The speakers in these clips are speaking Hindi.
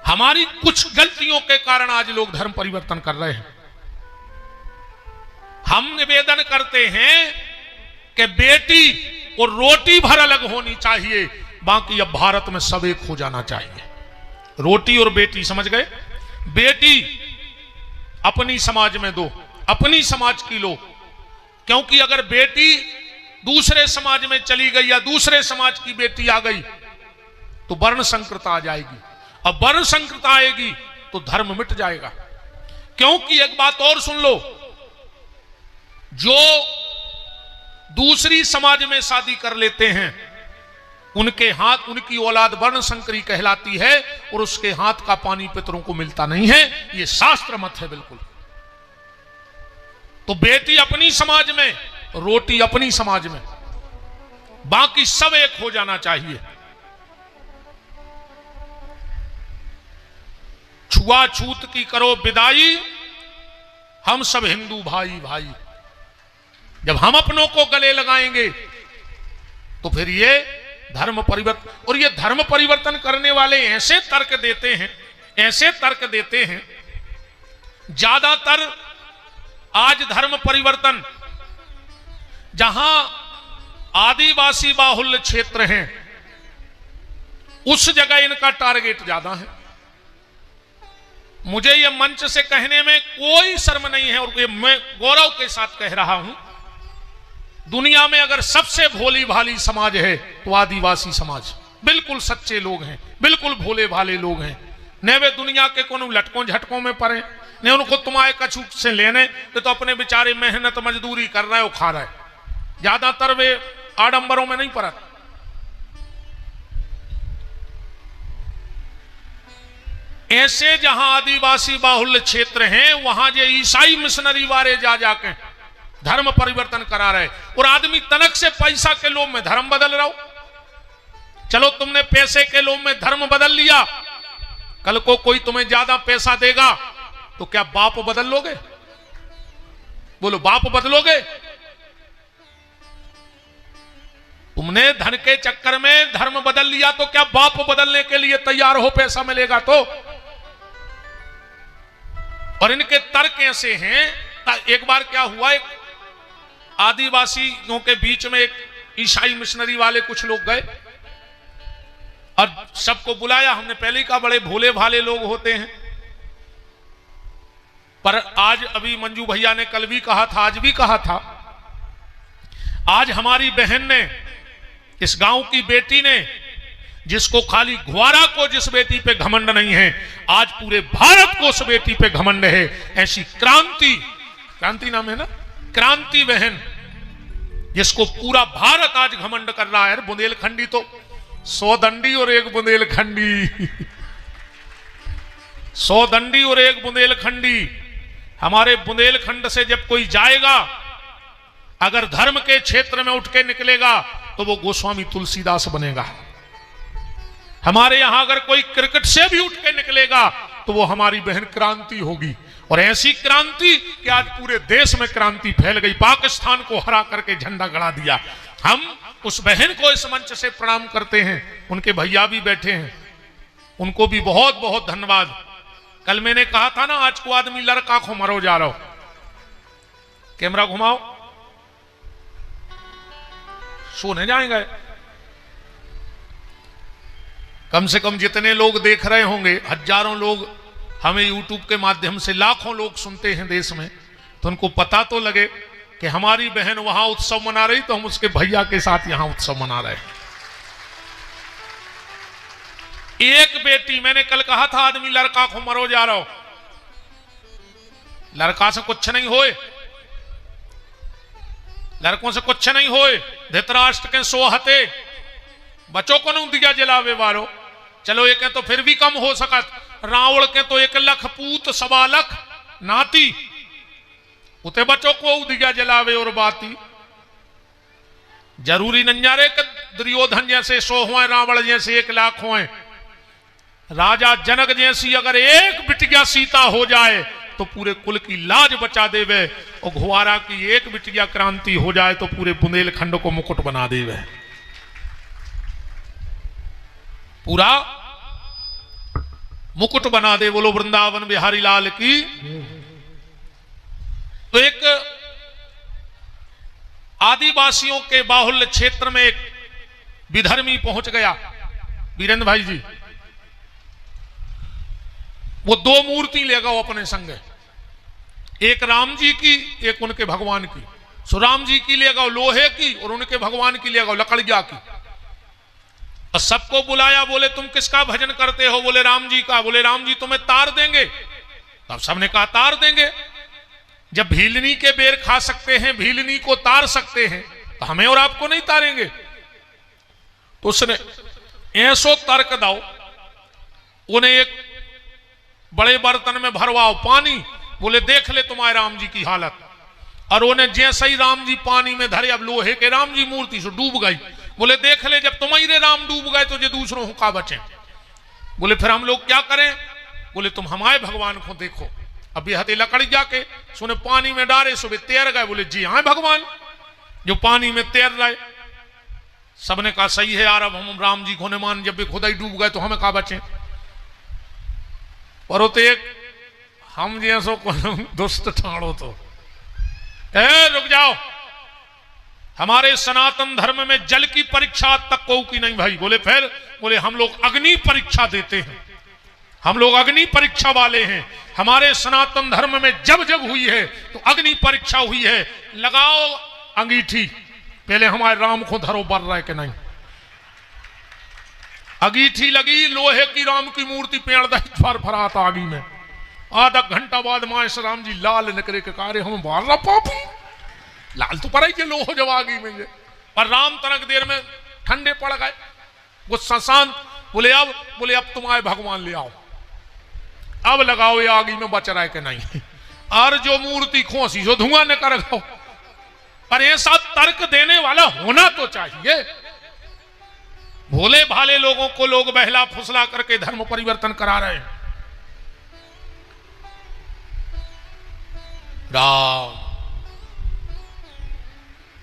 हमारी कुछ गलतियों के कारण आज लोग धर्म परिवर्तन कर रहे हैं। हम निवेदन करते हैं कि बेटी और रोटी भर अलग होनी चाहिए, बाकी अब भारत में सब एक हो जाना चाहिए। रोटी और बेटी, समझ गए? बेटी अपनी समाज में दो, अपनी समाज की लो, क्योंकि अगर बेटी दूसरे समाज में चली गई या दूसरे समाज की बेटी आ गई तो वर्ण संकृत आ जाएगी। अब वर्ण संकृत आएगी तो धर्म मिट जाएगा। क्योंकि एक बात और सुन लो, जो दूसरी समाज में शादी कर लेते हैं उनके हाथ, उनकी औलाद वर्ण संकरी कहलाती है और उसके हाथ का पानी पितरों को मिलता नहीं है। यह शास्त्र मत है बिल्कुल। तो बेटी अपनी समाज में, रोटी अपनी समाज में, बाकी सब एक हो जाना चाहिए। छुआछूत की करो विदाई, हम सब हिंदू भाई भाई। जब हम अपनों को गले लगाएंगे तो फिर ये धर्म परिवर्तन, और ये धर्म परिवर्तन करने वाले ऐसे तर्क देते हैं, ऐसे तर्क देते हैं। ज्यादातर आज धर्म परिवर्तन जहां आदिवासी बाहुल्य क्षेत्र हैं उस जगह इनका टारगेट ज्यादा है। मुझे यह मंच से कहने में कोई शर्म नहीं है और मैं गौरव के साथ कह रहा हूं, दुनिया में अगर सबसे भोली भाली समाज है तो आदिवासी समाज। बिल्कुल सच्चे लोग हैं, बिल्कुल भोले भाले लोग हैं। न वे दुनिया के कोनो लटकों झटकों में पड़े, न उनको तुम्हारे कछू से लेने, तो अपने बेचारे मेहनत मजदूरी कर रहे हो, खा रहे। ज्यादातर वे आडंबरों में नहीं पड़े। ऐसे जहां आदिवासी बाहुल्य क्षेत्र हैं वहां जो ईसाई मिशनरी वाले जा जाके धर्म परिवर्तन करा रहे, और आदमी तनक से पैसा के लोभ में धर्म बदल रहा हो। चलो तुमने पैसे के लोभ में धर्म बदल लिया, कल को कोई तुम्हें ज्यादा पैसा देगा तो क्या बाप बदल लोगे? बोलो, बाप बदलोगे? तुमने धन के चक्कर में धर्म बदल लिया तो क्या बाप बदलने के लिए तैयार हो? पैसा मिलेगा तो। और इनके तर्क ऐसे हैं। एक बार क्या हुआ, एक आदिवासियों के बीच में एक ईसाई मिशनरी वाले कुछ लोग गए और सबको बुलाया। हमने पहले ही कहा बड़े भोले भाले लोग होते हैं, पर आज अभी मंजू भैया ने कल भी कहा था, आज भी कहा था, आज हमारी बहन ने, इस गांव की बेटी ने, जिसको खाली ग्वारा को जिस बेटी पे घमंड नहीं है, आज पूरे भारत को उस बेटी पे घमंड है। ऐसी क्रांति, क्रांति नाम है ना, क्रांति बहन, जिसको पूरा भारत आज घमंड कर रहा है। बुंदेलखंडी तो 100 दंडी और एक बुंदेलखंडी, 100 दंडी और एक बुंदेलखंडी। हमारे बुंदेलखंड से जब कोई जाएगा, अगर धर्म के क्षेत्र में उठ के निकलेगा तो वो गोस्वामी तुलसीदास बनेगा। हमारे यहां अगर कोई क्रिकेट से भी उठ के निकलेगा तो वो हमारी बहन क्रांति होगी। और ऐसी क्रांति कि आज पूरे देश में क्रांति फैल गई, पाकिस्तान को हरा करके झंडा गड़ा दिया। हम उस बहन को इस मंच से प्रणाम करते हैं। उनके भैया भी बैठे हैं, उनको भी बहुत बहुत धन्यवाद। कल मैंने कहा था ना, आज को आदमी लड़का खो मरो जा रहा हो। कैमरा घुमाओ, सोने जाएंगे। कम से कम जितने लोग देख रहे होंगे, हजारों लोग हमें यूट्यूब के माध्यम से, लाखों लोग सुनते हैं देश में, तो उनको पता तो लगे कि हमारी बहन वहां उत्सव मना रही तो हम उसके भैया के साथ यहां उत्सव मना रहे। एक बेटी, मैंने कल कहा था आदमी लड़का को मरो जा रहा हो, लड़का से कुछ नहीं होए, लड़कों से कुछ नहीं होए। धृतराष्ट्र के 100 हते, बच्चों को नहीं दिया जलावे वालो। चलो एक तो फिर भी कम हो सकत, रावण के तो 1 लाख पूत 1.25 लाख नाती, उते बच्चों को दिया जलावे और बाती। जरूरी नंजारे के दुर्योधन जैसे 100 हुए, रावण जैसे 1 लाख हुए। राजा जनक जैसी अगर एक बिटिया सीता हो जाए तो पूरे कुल की लाज बचा देवे, और घुआरा की एक बिटिया क्रांति हो जाए तो पूरे बुंदेलखंड को मुकुट बना देवे। पूरा मुकुट बना दे। बोलो वृंदावन बिहारी लाल की। तो एक आदिवासियों के बाहुल्य क्षेत्र में एक विधर्मी पहुंच गया, वीरेंद्र भाई जी। वो दो मूर्ति ले गए अपने संग, एक राम जी की, एक उनके भगवान की। सो राम जी की ले गए लोहे की और उनके भगवान की ले गए लकड़िया की। और सबको बुलाया, बोले तुम किसका भजन करते हो? बोले राम जी का। बोले राम जी तुम्हें तार देंगे? तब सबने कहा तार देंगे। जब भीलनी के बेर खा सकते हैं, भीलनी को तार सकते हैं, तो हमें और आपको नहीं तारेंगे? तो उसने ऐसो तर्क दाओ, उन्हें एक बड़े बर्तन में भरवाओ पानी। बोले देख ले तुम्हारे राम जी की हालत। और उन्हें जैसे ही राम जी पानी में धरे, अब लोहे के राम जी मूर्ति से डूब गई। बोले देख ले जब तुम्हारे राम डूब गए तो ये दूसरों का बचे। बोले फिर हम लोग क्या करें? बोले तुम हमारे भगवान को देखो। अब ये हथे लकड़ी जाके सुने पानी में डाले, सुबह तैर गए। बोले जी हाँ भगवान जो पानी में तैर रहे। सबने कहा सही है यार, अब हम राम जी को न मान, जब भी खुदा ही डूब गए तो हमें कहा बचे। पर तो एक हम जैसो दुष्ट ठाणो तो रुक जाओ, हमारे सनातन धर्म में जल की परीक्षा तक को की नहीं भाई। बोले फिर? बोले हम लोग अग्नि परीक्षा देते हैं, हम लोग अग्नि परीक्षा वाले हैं। हमारे सनातन धर्म में जब जब हुई है तो अग्नि परीक्षा हुई है। लगाओ अंगीठी, पहले हमारे राम को धरो बर रहे कि नहीं। अंगीठी लगी, लोहे की राम की मूर्ति पेड़ फरफराता आगी में। आधा घंटा बाद मां राम जी लाल निकले के कार्य हम बार रहा पापी लाल तो पर ही लोह जब आगी में। पर राम तनक देर में ठंडे पड़ गए, गुस्सा शांत। बोले अब तुम आए भगवान ले आओ, अब लगाओ ये आगी में बच रहा है कि नहीं। और जो मूर्ति खोसी जो धुआं न कर गो। पर ऐसा तर्क देने वाला होना तो चाहिए। भोले भाले लोगों को लोग बहला फुसला करके धर्म परिवर्तन करा रहे हैं। राम,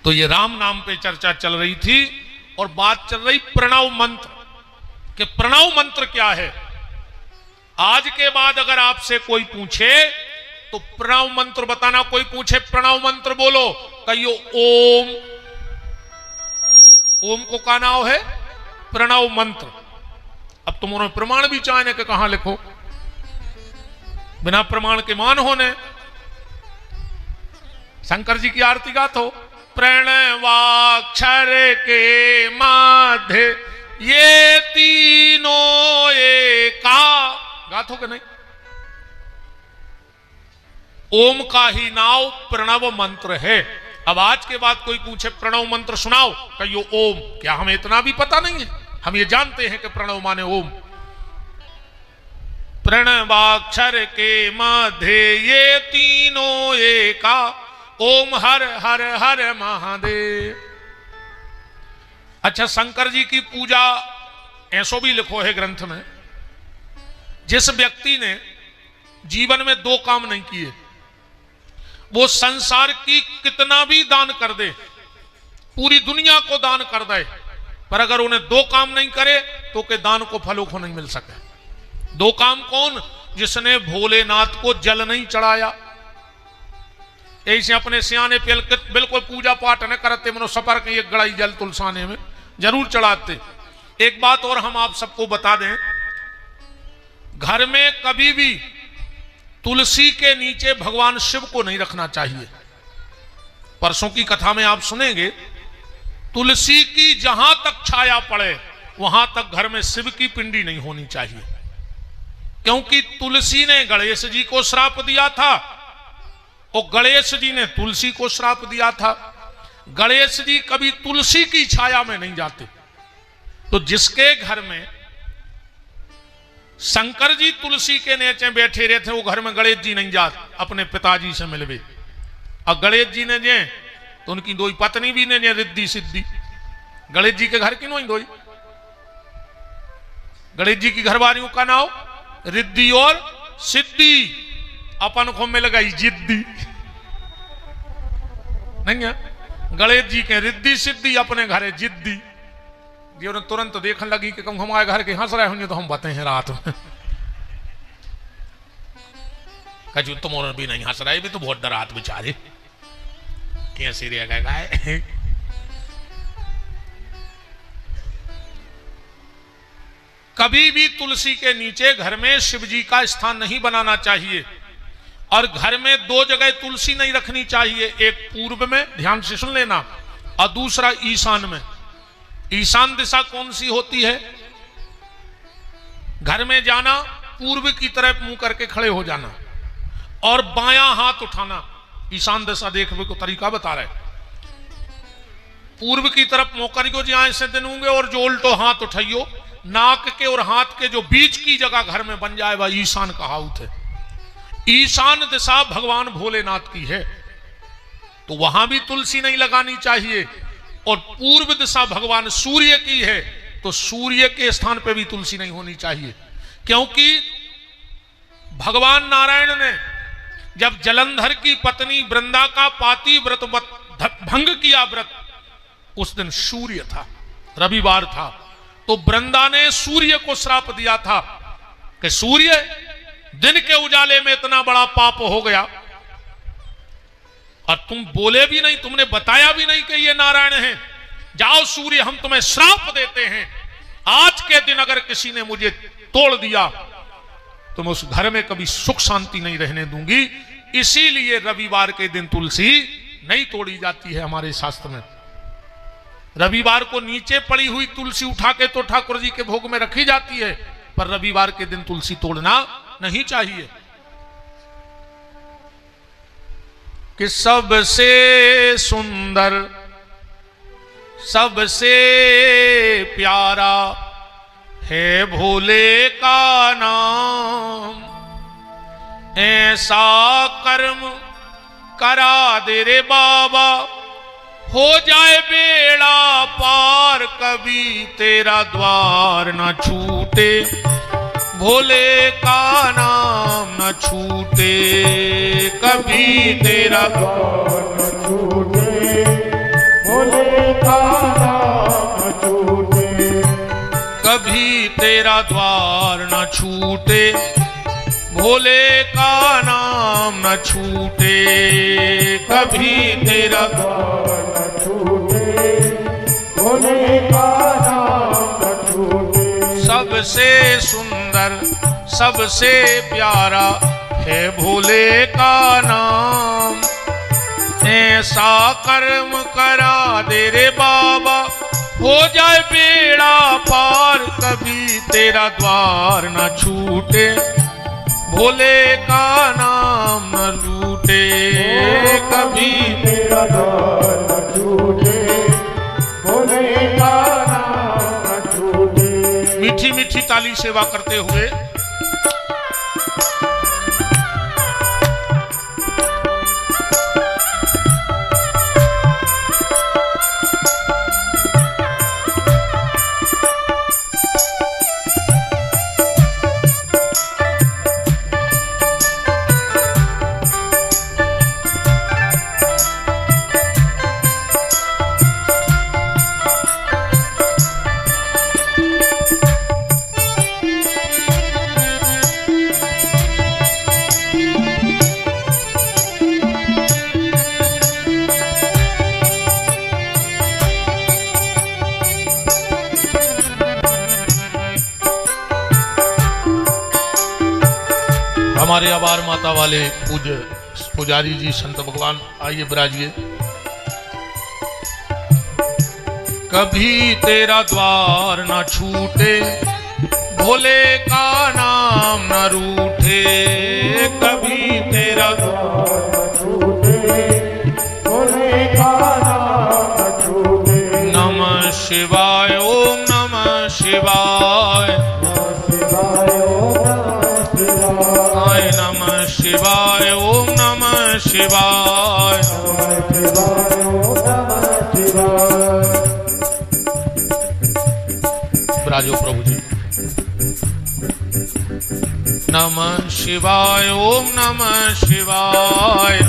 तो ये राम नाम पे चर्चा चल रही थी और बात चल रही प्रणव मंत्र कि प्रणव मंत्र क्या है। आज के बाद अगर आपसे कोई पूछे तो प्रणव मंत्र बताना। कोई पूछे प्रणव मंत्र बोलो, कहियो ओम। ओम को का नाम है प्रणव मंत्र। अब तुम उन्होंने प्रमाण भी चाहने के कहां लिखो, बिना प्रमाण के मान होने। शंकर जी की आरती गात हो, प्रणवाक्षर के माध्य ये तीनों एका, गात हो कि नहीं? ओम का ही नाम प्रणव मंत्र है। अब आज के बाद कोई पूछे प्रणव मंत्र सुनाओ, कहियो ओम। क्या हमें इतना भी पता नहीं है? हम ये जानते हैं कि प्रणव माने ओम। प्रणवाक्षर के मध्य ये तीनों एका, ओम हर हर हर महादेव। अच्छा, शंकर जी की पूजा ऐसो भी लिखो है ग्रंथ में, जिस व्यक्ति ने जीवन में दो काम नहीं किए, वो संसार की कितना भी दान कर दे, पूरी दुनिया को दान कर दे, पर अगर उन्हें दो काम नहीं करे तो के दान को फलों को नहीं मिल सके। दो काम कौन? जिसने भोलेनाथ को जल नहीं चढ़ाया। ऐसे अपने सियाने बिल्कुल पूजा पाठ न करते, मनो सफर के एक गड़ाई जल तुलसाने में जरूर चढ़ाते। एक बात और हम आप सबको बता दें, घर में कभी भी तुलसी के नीचे भगवान शिव को नहीं रखना चाहिए। परसों की कथा में आप सुनेंगे, तुलसी की जहां तक छाया पड़े वहां तक घर में शिव की पिंडी नहीं होनी चाहिए, क्योंकि तुलसी ने गणेश जी को श्राप दिया था और गणेश जी ने तुलसी को श्राप दिया था। गणेश जी कभी तुलसी की छाया में नहीं जाते। तो जिसके घर में शंकर जी तुलसी के नीचे बैठे रहते, वो घर में गणेश जी नहीं जाते, अपने पिताजी से मिलवे। और गणेश जी ने जे तो उनकी दो पत्नी भी ने जे रिद्धि सिद्धि। गणेश जी के घर की नहीं दोई, गणेश जी की घरवालियों का नाम रिद्धि और सिद्धि। अपन को मिल गई जिद्दी, नहीं है? गणेश जी के रिद्धि सिद्धि, अपने घर है जिद्दी। जी तुरंत देखने लगी कि हमारे घर के हंस रहे होंगे तो हम बताए हैं रात में। कछु तुम और भी नहीं हंस रहे, भी तो बहुत डरात बेचारे कैसे रहेगा है। कभी भी तुलसी के नीचे घर में शिव जी का स्थान नहीं बनाना चाहिए, और घर में दो जगह तुलसी नहीं रखनी चाहिए, एक पूर्व में, ध्यान से सुन लेना, और दूसरा ईशान में। ईशान दिशा कौन सी होती है? घर में जाना, पूर्व की तरफ मुंह करके खड़े हो जाना और बायां हाथ उठाना। ईशान दिशा देखने को तरीका बता रहे, पूर्व की तरफ मोकर को जहां ऐसे दिन होंगे और जो उल्टो हाथ उठाइयो, नाक के और हाथ के जो बीच की जगह घर में बन जाए वह ईशान कहावत है। ईशान दिशा भगवान भोलेनाथ की है, तो वहां भी तुलसी नहीं लगानी चाहिए। और पूर्व दिशा भगवान सूर्य की है, तो सूर्य के स्थान पे भी तुलसी नहीं होनी चाहिए, क्योंकि भगवान नारायण ने जब जलंधर की पत्नी वृंदा का पाती व्रत भंग किया, व्रत उस दिन सूर्य था, रविवार था, तो वृंदा ने सूर्य को श्राप दिया था कि सूर्य, दिन के उजाले में इतना बड़ा पाप हो गया और तुम बोले भी नहीं, तुमने बताया भी नहीं कि ये नारायण हैं। जाओ सूर्य, हम तुम्हें श्राप देते हैं, आज के दिन अगर किसी ने मुझे तोड़ दिया तो मैं उस घर में कभी सुख शांति नहीं रहने दूंगी। इसीलिए रविवार के दिन तुलसी नहीं तोड़ी जाती है हमारे शास्त्र में। रविवार को नीचे पड़ी हुई तुलसी उठा के तो ठाकुर जी के भोग में रखी जाती है, पर रविवार के दिन तुलसी तोड़ना नहीं चाहिए। कि सबसे सुंदर, सबसे प्यारा है भोले का नाम, ऐसा कर्म करा दे रे बाबा, हो जाए बेड़ा पार, कभी तेरा द्वार न छूटे, भोले का नाम न छूटे, कभी तेरा द्वार न छूटे, भोले का नाम न छूटे, कभी तेरा द्वार न छूटे, भोले का नाम न छूटे, कभी तेरा द्वार न छूटे, भोले का नाम न छूटे। सबसे सुंदर, सबसे प्यारा है भोले का नाम, ऐसा कर्म करा दे रे बाबा, हो जाए बेड़ा पार, कभी तेरा द्वार न छूटे, भोले का नाम न लूटे, कभी तेरा द्वार न छूटे, भोले का नाम न छूटे। मीठी मीठी ताली सेवा करते हुए हमारे आभार माता वाले पूज्य पुजारी जी संत भगवान आइए विराजिए। कभी तेरा द्वार न छूटे, भोले का नाम न रूठे, कभी तेरा द्वार न छूटे, भोले का नाम न छूटे। नमः शिवाय, ओम नमः शिवाय, नमः शिवाय, ओम नमः शिवाय, राजो प्रभु जी। नमः शिवाय, ओम नमः शिवाय,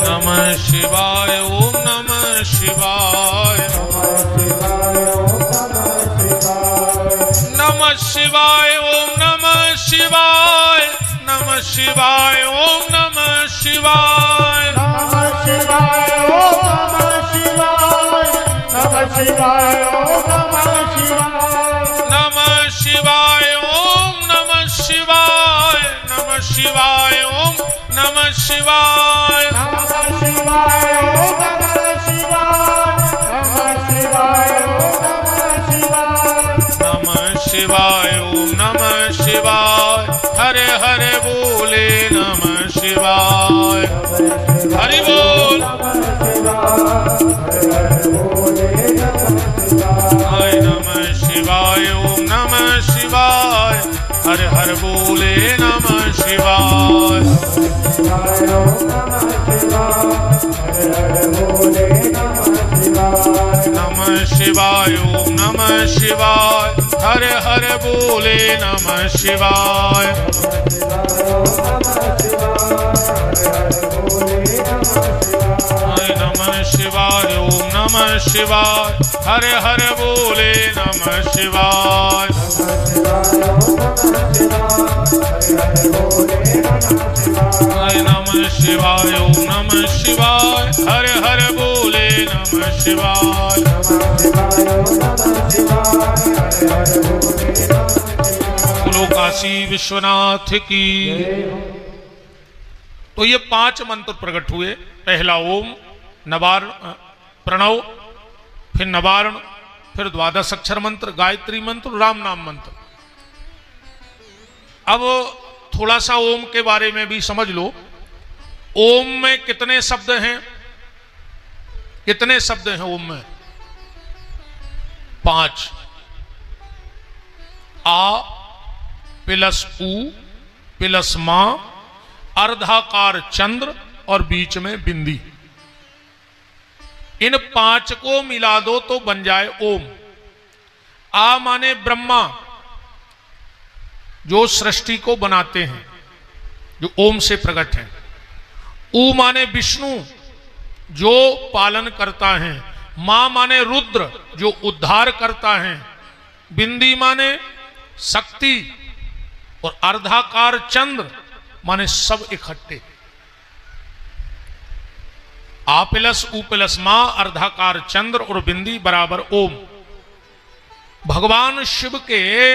नमः शिवाय, ओम नमः शिवाय, नमः शिवाय, ओम नमः शिवाय नमः शिवाय ओम नमः शिवाय नमः शिवाय ओम नमः शिवाय नमः शिवाय ओम नमः शिवाय नमः शिवाय ओम नमः शिवाय नमः शिवाय ओम नमः शिवाय नमः शिवाय ओम नमः शिवाय नमः शिवाय ओम नमः शिवाय नमः शिवाय ओम नमः शिवाय हरे हरे बोले नमः शिवाय हरि बोल हाय नमः शिवाय ओम नमः शिवाय हरे हरे बोले नमः शिवाय नमः शिवाय ओम नमः शिवाय हरे हरे बोले नमः शिवाय हाय नमः शिवाय ओम नमः शिवाय हरे हरे बोले नमः शिवाय हाय नमः शिवाय ओम नमः शिवाय हरे हरे बोले नमः शिवाय बोलो काशी विश्वनाथ की। तो ये 5 मंत्र प्रकट हुए। पहला ओम, नवारण प्रणव, फिर नवारण, फिर 12 अक्षर मंत्र, गायत्री मंत्र, राम नाम मंत्र। अब थोड़ा सा ओम के बारे में भी समझ लो। ओम में कितने शब्द हैं? कितने शब्द हैं ओम में? 5। आ प्लस उ प्लस मां, अर्धाकार चंद्र और बीच में बिंदी। इन 5 को मिला दो तो बन जाए ओम। आ माने ब्रह्मा, जो सृष्टि को बनाते हैं, जो ओम से प्रकट हैं। उ माने विष्णु, जो पालन करता है। मां माने रुद्र, जो उद्धार करता है। बिंदी माने शक्ति, और अर्धाकार चंद्र माने सब इकट्ठे। आ प्लस उ प्लस मां, अर्धाकार चंद्र और बिंदी बराबर ओम। भगवान शिव के,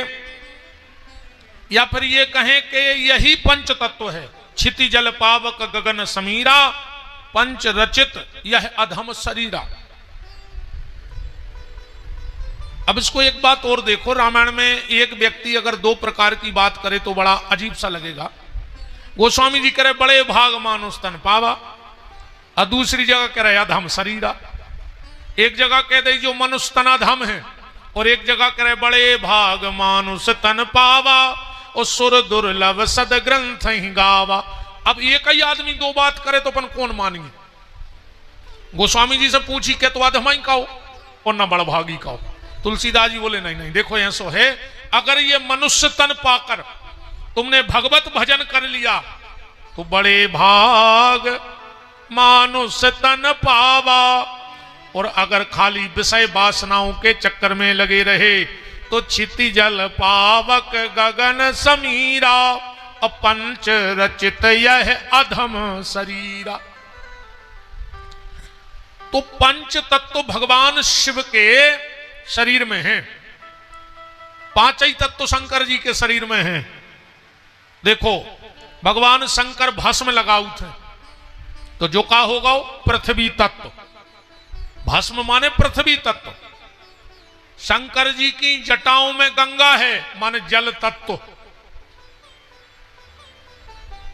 या फिर ये कहें कि यही पंच तत्व है। क्षिति जल पावक गगन समीरा, पंच रचित यह अधम शरीरा। अब इसको एक बात और देखो। रामायण में एक व्यक्ति अगर 2 प्रकार की बात करे तो बड़ा अजीब सा लगेगा। गोस्वामी जी कह रहे बड़े भाग मानुष तन पावा, और दूसरी जगह कह रहे अधम शरीरा। एक जगह कह दे जो मनुष्य तन अधम है, और एक जगह कह रहे बड़े भाग मानुष तन पावा, और सुर दुर्लभ सद ग्रंथ ही गावा। अब एक ही आदमी 2 बात करे तो अपन कौन मानेंगे? गोस्वामी जी से पूछी के तो अधमाई का हो और न बड़भागी का हो। तुलसीदास जी बोले नहीं नहीं, देखो ऐसा है, अगर ये मनुष्य तन पाकर तुमने भगवत भजन कर लिया तो बड़े भाग मानुष तन पावा, और अगर खाली विषय वासनाओं के चक्कर में लगे रहे तो क्षिति जल पावक गगन समीरा, अपंच रचित यह अधम शरीरा। तो पंच तत्व भगवान शिव के शरीर में हैं। 5 ही तत्व शंकर जी के शरीर में हैं। देखो भगवान शंकर भस्म लगाऊ थे, तो जो का होगा पृथ्वी तत्व। भस्म माने पृथ्वी तत्व। शंकर जी की जटाओं में गंगा है, माने जल तत्व।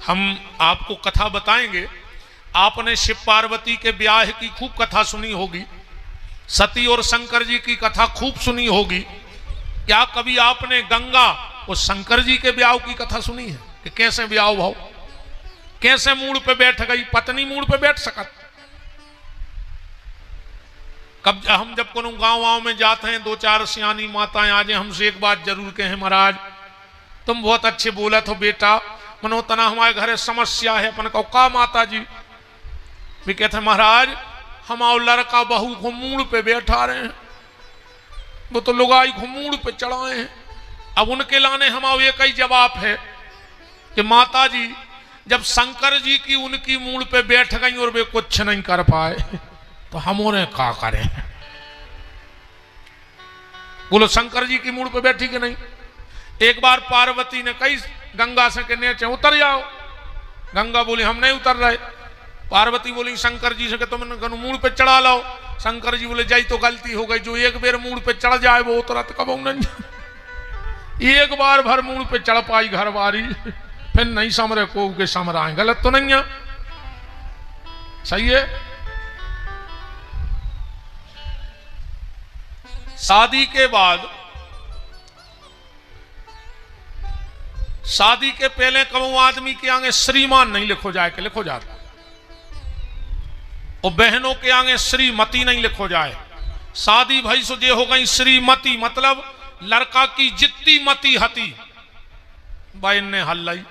हम आपको कथा बताएंगे। आपने शिव पार्वती के ब्याह की खूब कथा सुनी होगी, सती और शंकर जी की कथा खूब सुनी होगी। क्या कभी आपने गंगा और शंकर जी के ब्याह की कथा सुनी है कि कैसे ब्याह भाव, कैसे मूड पे बैठ गई पत्नी? मूड पे बैठ सकत? कब हम जब कोनो गांव में जाते हैं, 2-4 सियानी माताएं आज हमसे एक बात जरूर कहें, महाराज तुम बहुत अच्छे बोला तो बेटा, मनो तना हमारे घर समस्या है। अपन कहो का माता जी? भी कहते महाराज हमारा लड़का बहू घुमूड़ पे बैठा रहे हैं, वो तो लुगाई घुमूड़ पे चढ़ाए हैं, अब उनके लाने हमारा एक ही जवाब है कि माता जी जब शंकर जी की उनकी मूल पे बैठ गई और वे कुछ नहीं कर पाए तो हम उन्हें क्या करें। बोलो शंकर जी की मूल पे बैठी कि नहीं। एक बार पार्वती ने कही गंगा से के नीचे उतर जाओ। गंगा बोली हम नहीं उतर रहे। पार्वती बोली शंकर जी से कि तुम मूल पे चढ़ा लाओ। शंकर जी बोले जाई तो गलती हो गई, जो एक बार मूल पे चढ़ जाए वो उतरा तो कब नहीं। एक बार भर मूल पे चढ़ पाई घर वारी, फिर नहीं समरे को के समराए। गलत तो नहीं है, सही है। शादी के बाद, शादी के पहले कबू आदमी के आगे श्रीमान नहीं लिखो जाए कि लिखो जाता, और बहनों के आगे श्रीमती नहीं लिखो जाए। शादी भाई सो जे हो गई श्रीमती, मतलब लड़का की जितनी मती हती बहन ने हल्लाई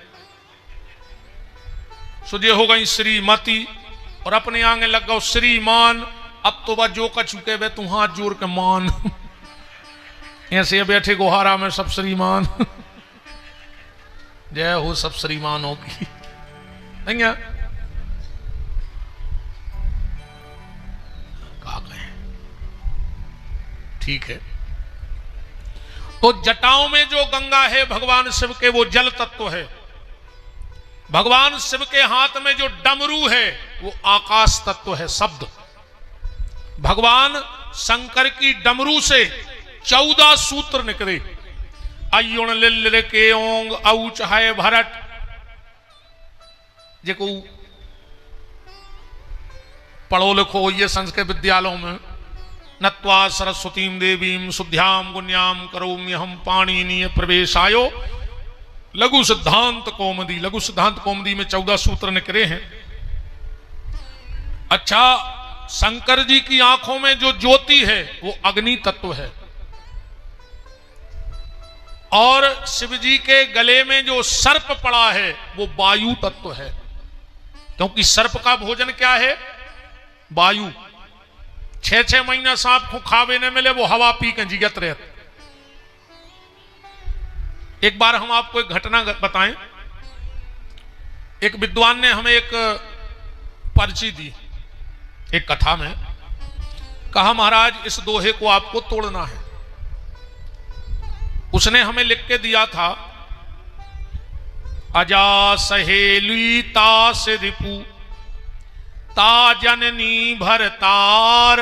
सुजे हो गई श्रीमती, और अपने आगे लग गो श्रीमान। अब तो वह जो का चुके वे तू हाथ जोड़ के मान ऐसे बैठे गोहारा में सब श्रीमान जय हो सब श्रीमानों की नहीं है। कहा गए ठीक है। तो जटाओं में जो गंगा है भगवान शिव के वो जल तत्व है। भगवान शिव के हाथ में जो डमरू है वो आकाश तत्व है, शब्द। भगवान शंकर की डमरू से 14 सूत्र निकले। अयुण लिल के ओंग औच है भरत, जेको पढ़ो लिखो ये संस्कृत विद्यालयों में। नत्वा सरस्वतीम देवीम शुद्ध्याम गुण्याम करोम्य हम पाणिनीय प्रवेशायो। लघु सिद्धांत कौमुदी, लघु सिद्धांत कौमुदी में 14 सूत्र निकले हैं। अच्छा, शंकर जी की आंखों में जो ज्योति है वो अग्नि तत्व है, और शिव जी के गले में जो सर्प पड़ा है वो वायु तत्व है, क्योंकि सर्प का भोजन क्या है? वायु। 6-6 महीना सांप को खावे न मिले वो हवा पी के जिगत रहते। एक बार हम आपको एक घटना बताएं। एक विद्वान ने हमें एक पर्ची दी एक कथा में, कहा महाराज इस दोहे को आपको तोड़ना है। उसने हमें लिख के दिया था, अजा सहेली तास रिपु ता जननी भरतार,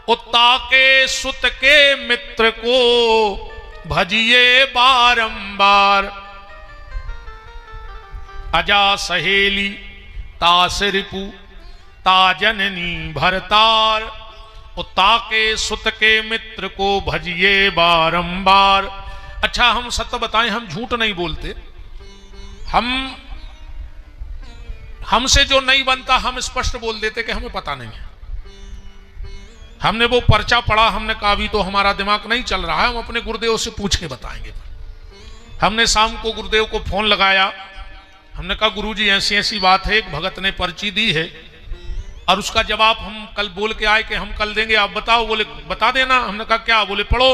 उत्ता के सुत के मित्र को भजिए बारंबार। अजा सहेली तास रिपु ता जननी भरतार, उत्ता के सुत के मित्र को भजिए बारंबार। अच्छा, हम सत्य बताएं, हम झूठ नहीं बोलते। हमसे जो नहीं बनता हम स्पष्ट बोल देते कि हमें पता नहीं है। हमने वो पर्चा पढ़ा, हमने कहा अभी तो हमारा दिमाग नहीं चल रहा है, हम अपने गुरुदेव से पूछ के बताएंगे। हमने शाम को गुरुदेव को फोन लगाया, हमने कहा गुरुजी ऐसी ऐसी बात है, एक भगत ने पर्ची दी है और उसका जवाब हम कल बोल के आए कि हम कल देंगे, आप बताओ। बोले बता देना। हमने कहा क्या? बोले पढ़ो,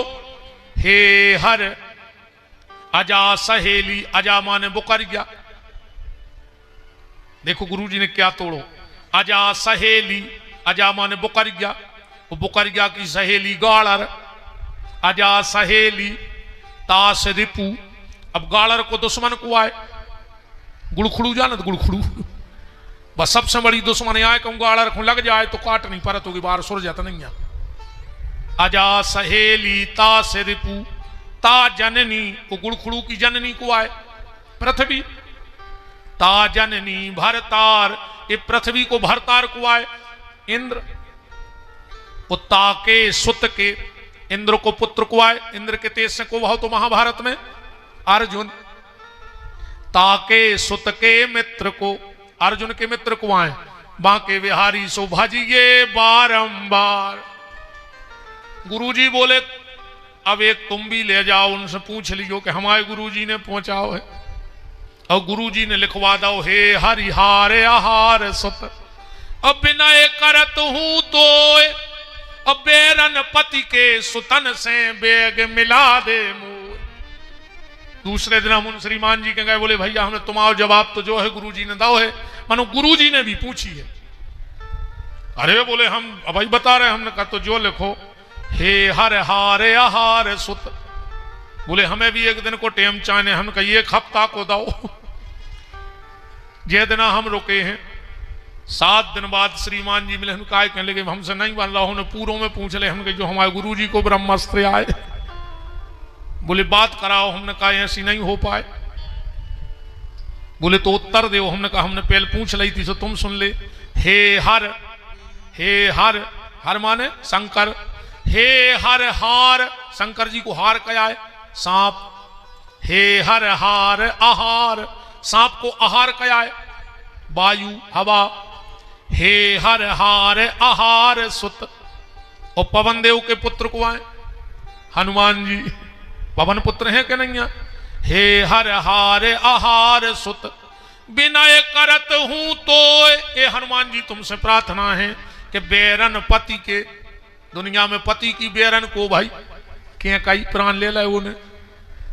हे हर अजा सहेली, अजा माने बुकरिया। देखो गुरुजी ने क्या तोड़ो, अजा सहेली, अजा माने बुकरिया, वो बुकरिया की सहेली गाड़र। अजा सहेली तास रिपु, अब गाड़र को दुश्मन को आए गुड़खड़ू, जानत गुड़खड़ू, बस सबसे बड़ी दुश्मन आए कहूँ गाड़र को लग जाए तो काट नहीं परत होगी, बाहर सुर जाता नहीं है। अजा सहेली तास रिपु ता जननी, को गुड़खड़ू की जननी को आए पृथ्वी। ता जननी भरतार, ये पृथ्वी को भरतार को आए इंद्र। उत्ता के सुत के, इंद्र को पुत्र को आए, इंद्र के तेज से को वह तो महाभारत में अर्जुन। ताके सुत के मित्र को, अर्जुन के मित्र को आए बांके बिहारी सो भजिए बारंबार। गुरुजी बोले अब एक तुम भी ले जाओ, उनसे पूछ लियो कि हमारे गुरुजी ने पहुंचाओ है, और गुरुजी ने लिखवा दो, हे हरिहार आहार सुत, अब विनय करत हूं तो अब बेरन पति के सुतन से बेग मिला दे मोर। दूसरे दिन हम उन श्रीमान जी के गए, बोले भैया हमने तुम्हारा जवाब तो जो है गुरुजी ने दाओ है, मानो गुरुजी ने भी पूछी है। अरे बोले हम भाई बता रहे हैं। हमने कहा तो जो लिखो, हे हर हारे आहार सुत। बोले हमें भी एक दिन को टेम चाहने। हमने कहा एक हफ्ता को दाओ। जे दिन हम रुके हैं 7 दिन बाद श्रीमान जी मिले। हम कहा कहने लगे हमसे नहीं बन रहा। उन्होंने पूरों में पूछ ले। हमने जो हमारे गुरुजी को ब्रह्मास्त्र आए, बोले बात कराओ। हमने कहा ऐसी नहीं हो पाए। बोले तो उत्तर दो। हमने कहा हमने पहले पूछ ली थी, सो तुम सुन ले। हे हर, हे हर, हर माने शंकर। हे हर हार, शंकर जी को हार क्या है? सांप। हे हर हार आहार, सांप को आहार क्या है? वायु, हवा। हे हर हार आहार सुत। और पवन देव के पुत्र को आए हनुमान जी, पवन पुत्र हैं कि नहीं? हे हर हार आहार सुत, विनय करत हूं तो। ये हनुमान जी तुमसे प्रार्थना है कि बेरन पति के, दुनिया में पति की बेरन को भाई क्या कई प्राण ले लाए उन्हें,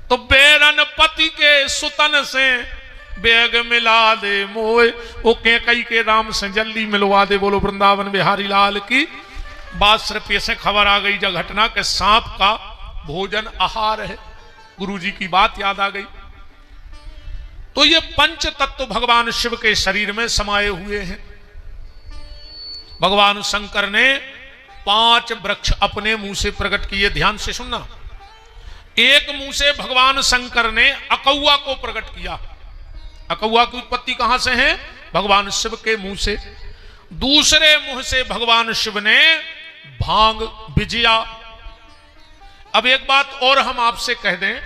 तो बेरन पति के सुतन से बेग मिला दे मोए। वो के कई के राम से जल्दी मिलवा दे। बोलो वृंदावन बिहारी लाल की। बात सिर्फ ऐसे खबर आ गई जब घटना के सांप का भोजन आहार है। गुरुजी की बात याद आ गई। तो ये पंच तत्व भगवान शिव के शरीर में समाये हुए हैं। भगवान शंकर ने 5 वृक्ष अपने मुंह से प्रकट किए। ध्यान से सुनना। एक मुंह से भगवान शंकर ने अकौआ को प्रकट किया। अकौआ की उत्पत्ति कहां से है? भगवान शिव के मुंह से। दूसरे मुंह से भगवान शिव ने भांग विजया। अब एक बात और हम आपसे कह दें,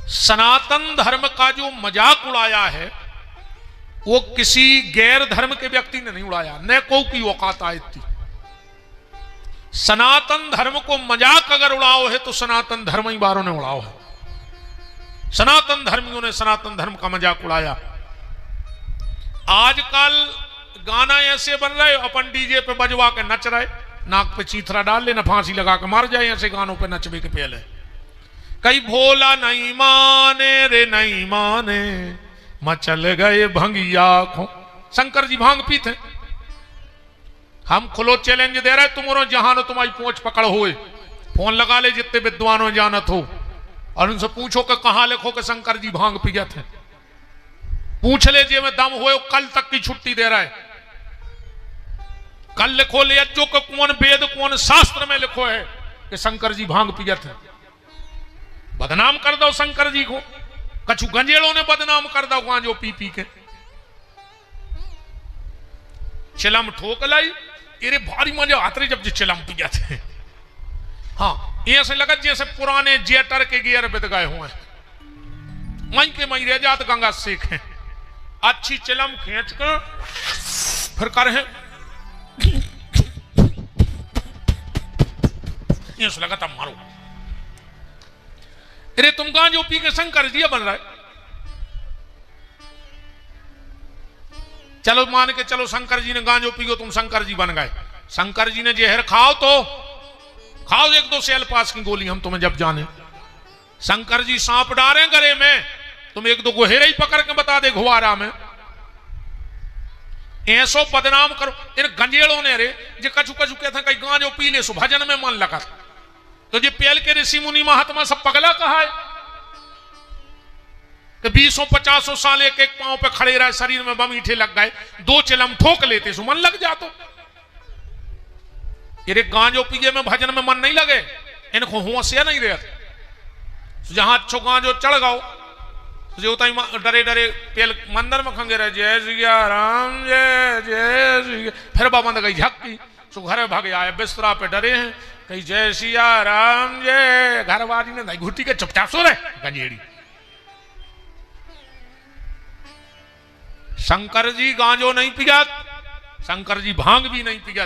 सनातन धर्म का जो मजाक उड़ाया है वो किसी गैर धर्म के व्यक्ति ने नहीं उड़ाया, न को की औकात आई थी। सनातन धर्म को मजाक अगर उड़ाओ है तो सनातन धर्म ही बारों ने उड़ाओ है। सनातन धर्मियों ने सनातन धर्म का मजाक उड़ाया। आजकल गाना ऐसे बन रहे, अपन डीजे पे बजवा के नच रहे, नाक पे चीथरा डाल लेना, फांसी लगा के मार जाए ऐसे गानों पे नचबे के पहले। कई भोला नहीं माने रे नहीं माने, मचल गए भंगिया खो। शंकर जी भांग पीते। हम खुलो चैलेंज दे रहे, तुम जहां हो तुम्हारी पहुंच पकड़ होए, फोन लगा ले जितने विद्वान हो जानत हो और उनसे पूछो कि कहां लिखो कि शंकर जी भांग पिए थे। पूछ ले जे में दम हुए, कल तक की छुट्टी दे रहा है। कल लिखो ले जो कि कौन वेद कौन शास्त्र में लिखो है कि शंकर जी भांग पिए थे। बदनाम कर दो शंकर जी को। कछु गंजेड़ों ने बदनाम कर दो गांजो पी पी के। चिलम ठोक लाई, अरे भारी मजा आते जब जी चिलम पिया थे। हाँ, ऐसे लगा जैसे पुराने जेटर के गियर बिद गए हुए हैं। मई के मई रह जात गंगा सीखे। अच्छी चिलम खींच कर फिर कर है, ऐसे लगा तब मारो। अरे तुम गांजो पी के शंकर जी बन रहा है। चलो मान के चलो शंकर जी ने गांजो पी को तुम शंकर जी बन गए। शंकर जी ने जहर खाओ तो खाओ 1-2 सेल पास की गोली, हम तुम्हें जब जाने। शंकर जी सांप डारे गले में, तुम 1-2 गोहेरे ही पकड़ के बता दे घुआरा में। ऐसो बदनाम करो इन गंजेड़ों ने। रे जे कछु कछु कहते कई गांजो पी ले सो भजन में मन लगा। तो जे पेल के ऋषि मुनि महात्मा सब पगला कहा है कि 20-50 साल एक पांव पे खड़े रहे, शरीर में बम ईठे लग गए, 2 चिलम ठोक लेते सो मन लग जातो। ये गांजो पीजे में भजन में मन नहीं लगे, इनको होशिया नहीं रहे। जहां अच्छो गांजो चढ़ गओ जो डरे डरे पेल मंदिर में खंगे रहे, जय सिया राम जय जय सिया। फिर बंद गई झक्की सो घर भागे आए, बिस्तरा पे डरे हैं, कहीं जय सिया राम जय। घरवाली ने घुटी के चुपचाप सो रहे गंजेड़ी। शंकर जी गांजो नहीं पिया, शंकर जी भांग भी नहीं पिया।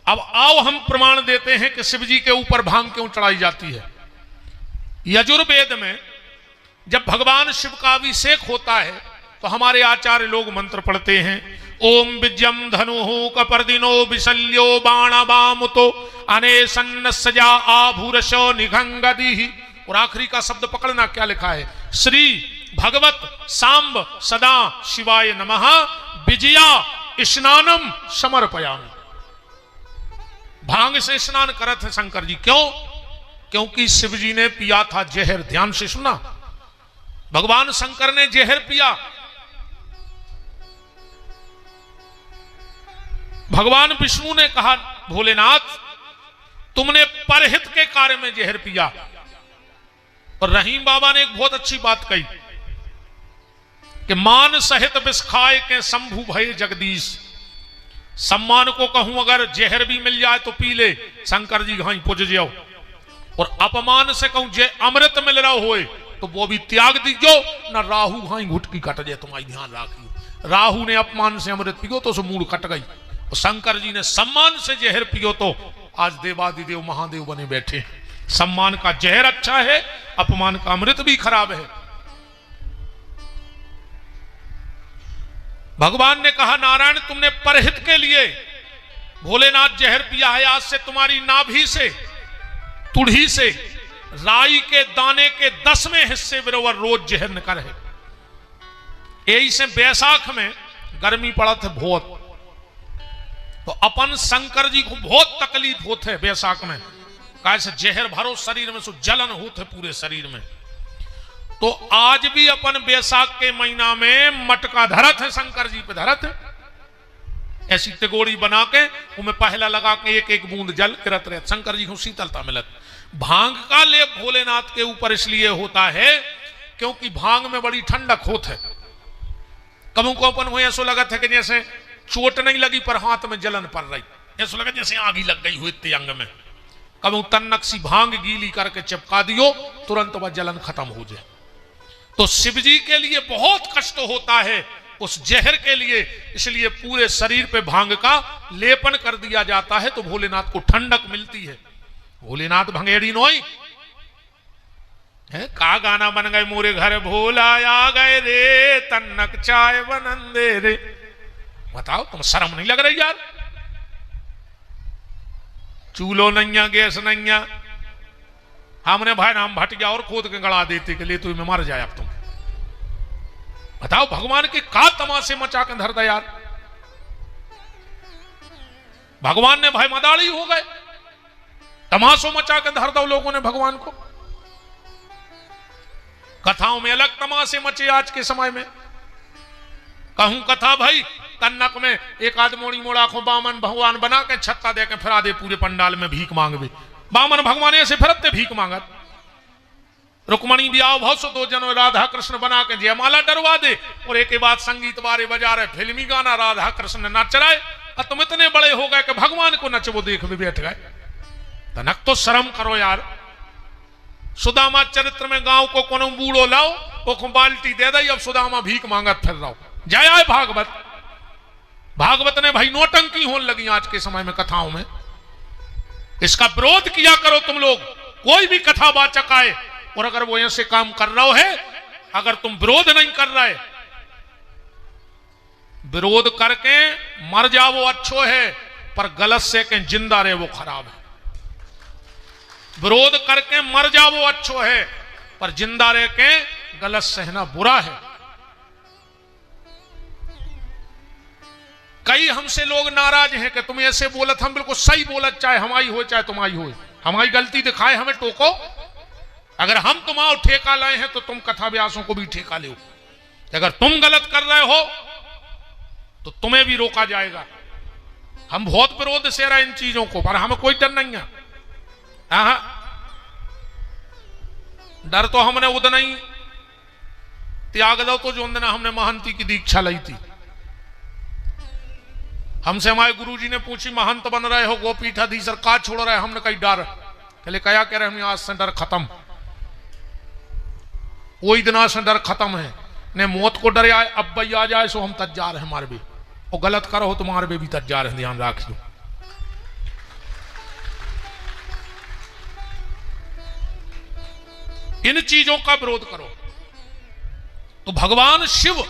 अब आओ हम प्रमाण देते हैं कि शिव जी के ऊपर भांग क्यों चढ़ाई जाती है। यजुर्वेद में जब भगवान शिव का अभिषेक होता है तो हमारे आचार्य लोग मंत्र पढ़ते हैं, ओम विजयम धनु कपर्दिनो विशल्यो बाण बामुतो अनेसन्न सजा आभूरशो निघंगदी। और आखिरी का शब्द पकड़ना, क्या लिखा है? श्री भगवत सांब सदा शिवाय नमः विजया स्नानम समर्पयामि। भांग से स्नान करत है शंकर जी, क्यों? क्योंकि शिव जी ने पिया था जहर। ध्यान से सुना, भगवान शंकर ने जहर पिया। भगवान विष्णु ने कहा, भोलेनाथ तुमने परहित के कार्य में जहर पिया। और रहीम बाबा ने एक बहुत अच्छी बात कही कि मान सहित विष खाए के शंभु भय जगदीश। सम्मान को कहूं अगर जहर भी मिल जाए तो पी ले, शंकर जी हाई पुज जाओ। और अपमान से कहूं जे अमृत मिल रहा होए तो वो भी त्याग दीजो, ना राहु हाई घुटकी कट जाए। तुम्हारी ध्यान रखियो, राहु ने अपमान से अमृत पियो तो मूड कट गई, और शंकर जी ने सम्मान से जहर पियो तो आज देवादिदेव महादेव बने बैठे। सम्मान का जहर अच्छा है, अपमान का अमृत भी खराब है। भगवान ने कहा, नारायण तुमने परहित के लिए भोलेनाथ जहर पिया है। आज से तुम्हारी नाभि से, तुढ़ी से राई के दाने के 10वें हिस्से बराबर रोज जहर निकल है। यही से बैसाख में गर्मी पड़ा था बहुत, तो अपन शंकर जी को बहुत तकलीफ होते है बैसाख में। कैसे जहर भरो शरीर में, सो जलन होते पूरे शरीर में। तो आज भी अपन बैसाख के महीना में मटका धरत है, शंकर जी पे धरत है। ऐसी तिगोड़ी बना के उनमें पहला लगा के एक एक बूंद जल गिरत रहे, शंकर जी को शीतलता मिलत। भांग का लेप भोलेनाथ के ऊपर इसलिए होता है क्योंकि भांग में बड़ी ठंडक होत है। कबू को अपन हो ऐसा लगत है कि जैसे चोट नहीं लगी पर हाथ में जलन पड़ रही, ऐसा लगा जैसे आग ही लग गई हुई इतने अंग में। कबू तन्नक सी भांग गीली करके चिपका दियो, तुरंत वह जलन खत्म हो जाए। तो शिव जी के लिए बहुत कष्ट होता है उस जहर के लिए, इसलिए पूरे शरीर पे भांग का लेपन कर दिया जाता है तो भोलेनाथ को ठंडक मिलती है। भोलेनाथ भंगेड़ी नोई है, का गाना बन गए, मोरे घर भोला आ गए रे, तन्नक चाय बनंदे रे। बताओ तुम शर्म नहीं लग रही यार? चूल्हो नैया, गैस नैया, हमने भाई नाम भटिया और खोद के गड़ा देते के लिए तुम्हें मर जाए अब तुम। बताओ भगवान के का तमाशे मचा के धर दे यार। भगवान ने भाई मदाड़ी हो गए, तमाशों मचा के धर दो लोगों ने भगवान को। कथाओं में अलग तमाशे मचे आज के समय में। कहूं कथा भाई, तन्नक में एक आदमोड़ी मोड़ा को बामन भगवान बना के छत्ता दे के फिरा दे पूरे पंडाल में भीख मांगवे। बामन भगवान ऐसे फिरते भीख मांगत। रुक्मणी ब्याह भाव सो 2 जनों राधा कृष्ण बना के जयमाला डरवा दे, और एक के बाद संगीत बारे बजा रहे, फिल्मी गाना राधा कृष्ण नच रहे, और तुम इतने बड़े हो गए कि भगवान को नचबो देख भी बैठ गए। तनक तो शर्म करो यार। सुदामा चरित्र में गांव को कोनो बूढ़ो लाओ, वो बाल्टी दे दई, अब सुदामा भीख मांगत फिर रहो। जय आए भागवत। भागवत ने भाई नोटंकी होने लगी आज के समय में कथाओं में। इसका विरोध किया करो तुम लोग। कोई भी कथा वाचक आए और अगर वो ऐसे काम कर रहा है, अगर तुम विरोध नहीं कर रहे, विरोध करके मर जाओ वो अच्छो है, पर गलत से के जिंदा रहे वो खराब है। विरोध करके मर जाओ वो अच्छो है, पर जिंदा रह के गलत सहना बुरा है। कई हमसे लोग नाराज हैं कि तुम ऐसे बोलत, हम बिल्कुल सही बोलत, चाहे हमारी हो चाहे तुम्हारी हो, हमारी गलती दिखाए हमें टोको। अगर हम तुम्हारा ठेका लाए हैं तो तुम कथा व्यासों को भी ठेका लो। अगर तुम गलत कर रहे हो तो तुम्हें भी रोका जाएगा। हम बहुत विरोध से रहे इन चीजों को, पर हमें कोई डर नहीं है। डर तो हमने उतना ही त्याग दो तो जो दिन हमने महंती की दीक्षा ली थी। हमसे हमारे गुरुजी ने पूछी, महंत बन रहे हो, गोपीठाधीशर का छोड़ रहे? हमने कही डर। कहले क्या कह रहे? हम आज से डर खत्म, कोई दिन से डर खत्म है। ने मौत को डरे आए, अब भाई आ जाए सो हम तैयार हैं हमारे भी, और गलत करो तुम्हारे भी तैयार है। ध्यान रखियो। इन चीजों का विरोध करो। तो भगवान शिव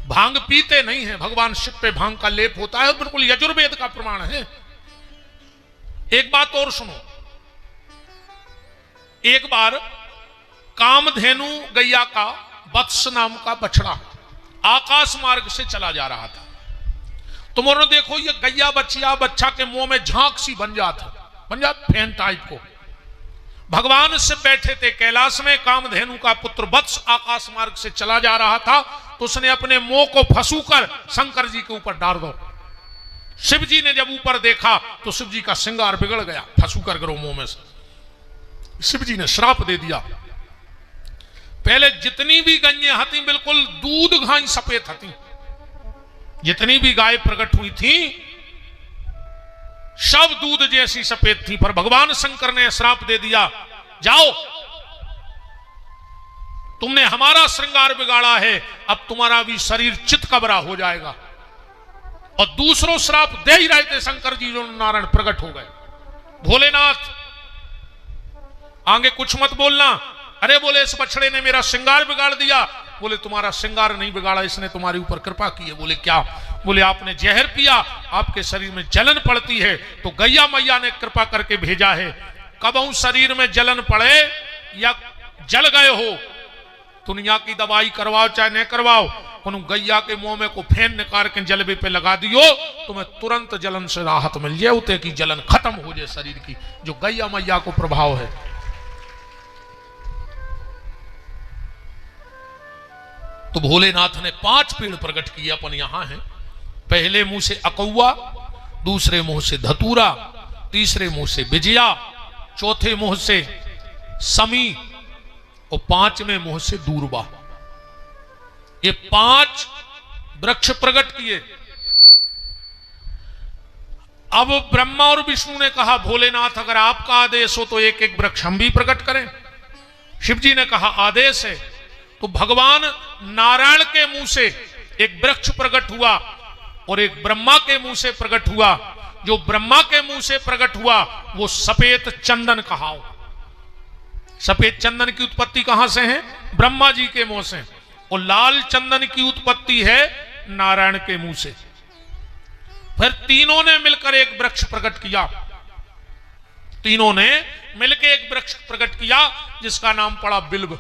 भांग पीते नहीं है, भगवान शिव पे भांग का लेप होता है, बिल्कुल यजुर्वेद का प्रमाण है। एक बात और सुनो। एक बार कामधेनु गैया का वत्स नाम का बछड़ा आकाश मार्ग से चला जा रहा था। तुम और देखो ये गैया बच्चा के मुंह में झांक सी बन जात फैन टाइप को। भगवान से बैठे थे कैलाश में, कामधेनु का पुत्र वत्स आकाश मार्ग से चला जा रहा था, तो उसने अपने मुंह को फंसूकर शंकर जी के ऊपर डाल दो। शिव जी ने जब ऊपर देखा तो शिव जी का श्रृंगार बिगड़ गया, फंसूकर गिरो मुंह में से। शिव जी ने श्राप दे दिया। पहले जितनी भी गैया हती बिल्कुल दूध घाई सफेद हती, जितनी भी गाय प्रकट हुई थी सब दूध जैसी सफेद थी, पर भगवान शंकर ने श्राप दे दिया, जाओ तुमने हमारा श्रृंगार बिगाड़ा है, अब तुम्हारा भी शरीर चितकबरा हो जाएगा। और दूसरों श्राप दे ही रहे थे शंकर जी, जो नारायण प्रकट हो गए। भोलेनाथ आगे कुछ मत बोलना। अरे बोले इस बछड़े ने मेरा श्रृंगार बिगाड़ दिया। बोले तुम्हारा श्रृंगार नहीं बिगाड़ा, इसने तुम्हारे ऊपर कृपा की है। बोले क्या? बोले आपने जहर पिया, आपके शरीर में जलन पड़ती है, तो गैया मैया ने कृपा करके भेजा है। कबहू शरीर में जलन पड़े या जल गए हो, दुनिया की दवाई करवाओ चाहे न करवाओ, उन गैया के मुंह में को फेन निकाल के जलबे पे लगा दियो, तुम्हें तुरंत जलन से राहत मिल जाए, उते की जलन खत्म हो जाए शरीर की, जो गैया मैया को प्रभाव है। तो भोलेनाथ ने 5 पेड़ प्रकट किए अपन यहां हैं। पहले मुंह से अकौआ, दूसरे मुंह से धतूरा, तीसरे मुंह से विजया, चौथे मुंह से समी और 5वें मुंह से दूरबा। ये 5 वृक्ष प्रकट किए। अब ब्रह्मा और विष्णु ने कहा भोलेनाथ अगर आपका आदेश हो तो एक एक वृक्ष हम भी प्रकट करें। शिव जी ने कहा आदेश है। तो भगवान नारायण के मुंह से एक वृक्ष प्रकट हुआ और एक ब्रह्मा के मुंह से प्रकट हुआ। जो ब्रह्मा के मुंह से प्रकट हुआ वो सफेद चंदन कहाओ। सफेद चंदन की उत्पत्ति कहां से है? ब्रह्मा जी के मुंह से। और लाल चंदन की उत्पत्ति है नारायण के मुंह से। फिर तीनों ने मिलकर एक वृक्ष प्रकट किया। तीनों ने मिलकर एक वृक्ष प्रकट किया जिसका नाम पड़ा बिल्व।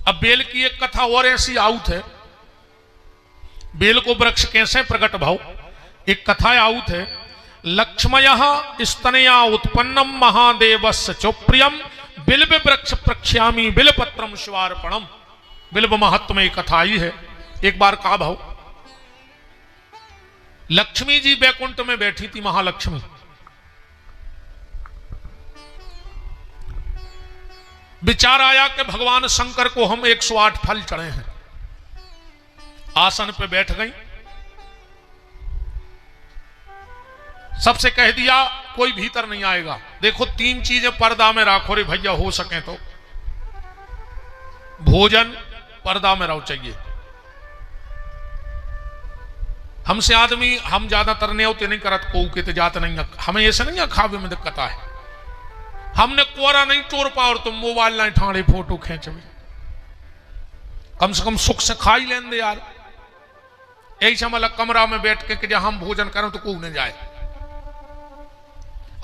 अब बेल की एक कथा और ऐसी आउत है। बेल को वृक्ष कैसे प्रकट भाव? एक कथा आउत है। लक्ष्मयः स्तनया उत्पन्नम महादेवस्य चोप्रियम बिल्व वृक्ष प्रक्ष्यामि बिल्वपत्रम शिवार्पणम। बिल्व महत्व में कथा आई है। एक बार कहा भाव, लक्ष्मी जी बैकुंठ में बैठी थी, महालक्ष्मी। विचार आया कि भगवान शंकर को हम 108 फल चढ़े हैं। आसन पे बैठ गई, सबसे कह दिया कोई भीतर नहीं आएगा। देखो 3 चीजें पर्दा में राखो रे भैया, हो सके तो। भोजन पर्दा में रहो चाहिए। हमसे आदमी हम ज्यादातर ने होते नहीं करत को के जात नहीं, हमें ऐसा नहीं खावे में दिक्कत है। हमने कोरा नहीं तोड़ पा और तुम मोबाइल नहीं ठाणे फोटो खींच में, कम से कम सुख से खा ही लें दे यार। ऐसा मतलब कमरा में बैठ के कि जब हम भोजन करें तो कोई नहीं जाए।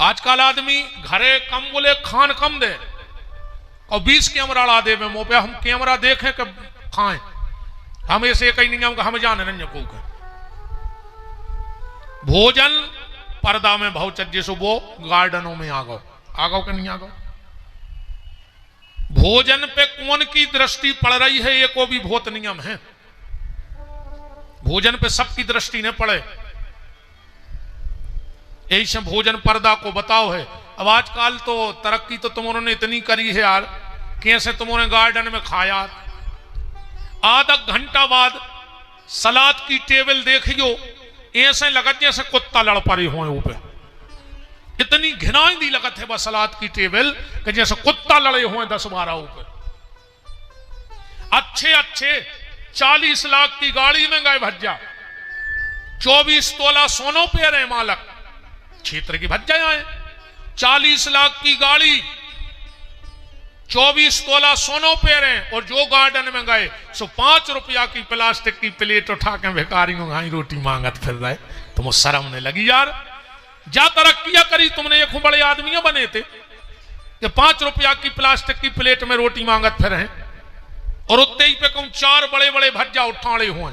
आजकल आदमी घरे कम बोले खान कम दे और 20 कैमरा ला दे मुंह पे, हम कैमरा देखें कि खाएं। हम ऐसे कहीं नहीं, हम जाने नहीं को भोजन पर्दा में भाव चज्जे सो वो गार्डनों में आ गो कि नहीं आ गो। भोजन पे कौन की दृष्टि पड़ रही है ये को भी बहुत नियम है। भोजन पे सबकी दृष्टि न पड़े, यही से भोजन पर्दा को बताओ है। अब आजकल तो तरक्की तो तुमने इतनी करी है यार, कैसे तुमने गार्डन में खाया, आधा घंटा बाद सलाद की टेबल देखियो ऐसे लगत जैसे कुत्ता लड़ पड़े हो ऊपर। इतनी घिनाई दी लगत है बस सलाद की टेबल कि जैसे कुत्ता लड़े हुए 10-12 ऊपर। अच्छे 40 लाख की गाड़ी में गए भज्जा, 24 तोला सोनो पे रहे मालक, क्षेत्र की भज्जा आए। 40 लाख की गाड़ी, 24 तोला सोनो पे रहे, और जो गार्डन में गए सो 5 रुपया की प्लास्टिक की प्लेट उठा के भिखारी को घाई रोटी मांगत फिर रहे। तुम शर्म नहीं लगी यार? जा तरक्कियां करी तुमने, ये बड़े आदमी बने थे, कि 5 रुपया की प्लास्टिक की प्लेट में रोटी मांगत फिर हैं और उत्ते ही पे कहूं 4 बड़े बड़े भज्जा उठाड़े हुए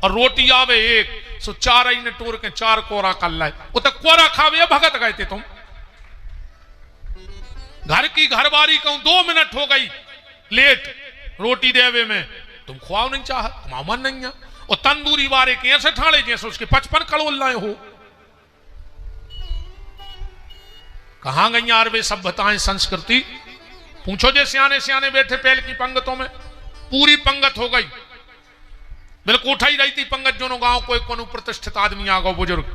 और रोटी आवे एक सो 4 ही ने टूर के 4 कोरा कर लाए वो तो कोरा खावे भगत गए थे तुम। घर की घरवारी कहूं 2 मिनट हो गई लेट रोटी देवे में तुम खुआओ नहीं चाह तुम्हारा मन नहीं है और तंदूरी वारे के ऐसे ठाड़े जैसे उसके 55 कड़ोल लाए हो। कहां गई यार वे सभ्यताएं संस्कृति? पूछो जे सियाने सियाने बैठे पहल की पंगतों में पूरी पंगत हो गई बिल्कुल उठाई रही थी पंगत जो गांव को एक प्रतिष्ठित आदमी आ गो बुजुर्ग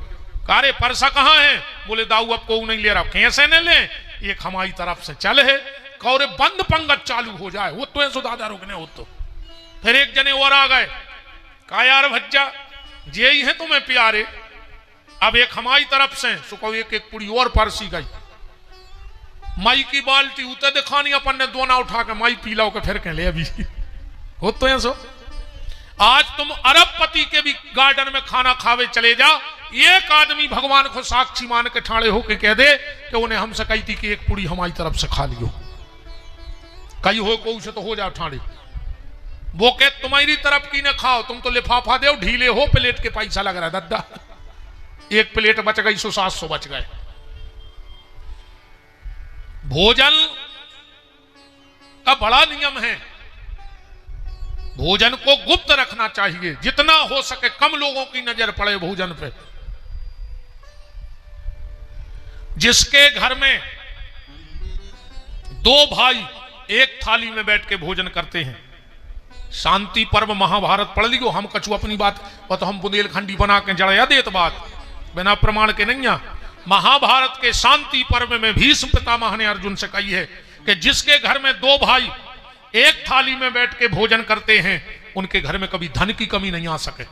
कारे परसा कहां है? बोले दाऊ अब को नहीं ले रहा। कैसे न ले? एक हमारी तरफ से चल है कौरे बंद पंगत चालू हो जाए वो तो ऐसो दादा रुकने हो तो फिर एक जने और आ गए कहा यार भज्जा जे ही है तुम्हें प्यारे अब एक हमारी तरफ से सुको एक एक पुड़ी और परसी गई माई की बाल्टी उतर दिखानी अपन ने दोना उठा के माई पी लो के फिर के ले अभी हो तो ऐसो। आज तुम अरबपति के भी गार्डन में खाना खावे चले जा एक आदमी भगवान को साक्षी मान के ठाड़े होके कह दे कि उन्हें हमसे कही थी कि एक पुड़ी हमारी तरफ से खा लियो कही हो को उसे तो हो जाओ ठाड़े वो कह तुम्हारी तरफ की न खाओ तुम तो लिफाफा दो ढीले हो प्लेट के पैसा लग रहा है दद्दा एक प्लेट बच गई 700 बच गए। भोजन का बड़ा नियम है भोजन को गुप्त रखना चाहिए जितना हो सके कम लोगों की नजर पड़े भोजन पे। जिसके घर में 2 भाई एक थाली में बैठ के भोजन करते हैं शांति पर्व महाभारत पढ़ लियो हम कछु अपनी बात और तो हम बुंदेलखंडी बना के जड़या देत बात बिना प्रमाण के नहीं। महाभारत के शांति पर्व में भीष्म पितामह ने अर्जुन से कही है कि जिसके घर में 2 भाई एक थाली में बैठ के भोजन करते हैं उनके घर में कभी धन की कमी नहीं आ सके।